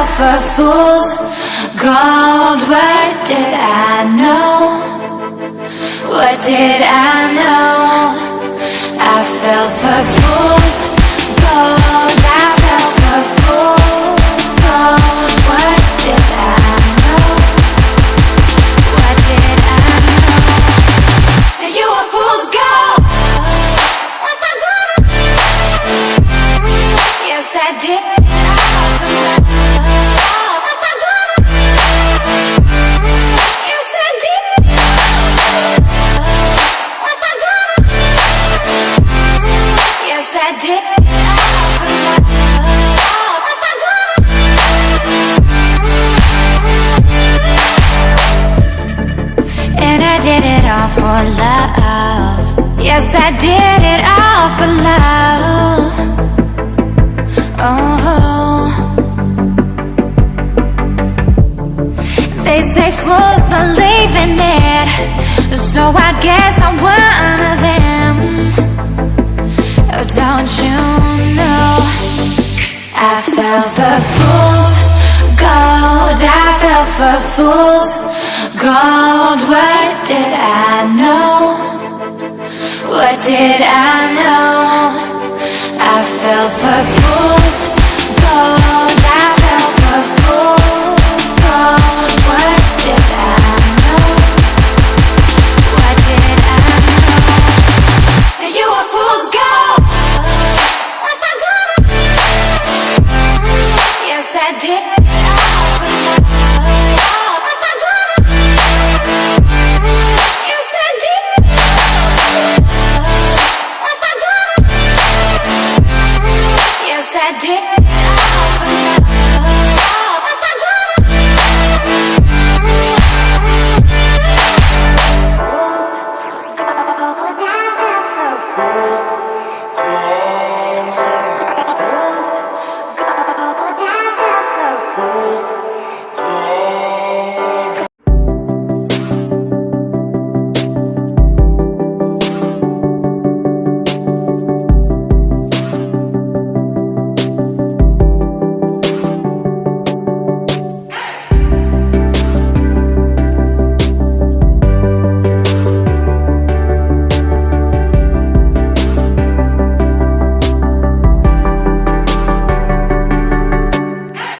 fell for fool's gold. What did I know? What did I know? I fell for fool's gold. I fell for fool's gold. What did I know? What did I know? You were fool's gold. Yes, I did. And I did it all for love. Yes, I did it all for love. Oh, they say fools believe in it, so I guess I'm one of them. Oh, don't you know? I fell for fool's gold. I fell for fool's gold. What did I know? What did I know? I fell for fool's gold. I fell for fool's gold. What did I know? What did I know? You were fool's gold. Yes, I did.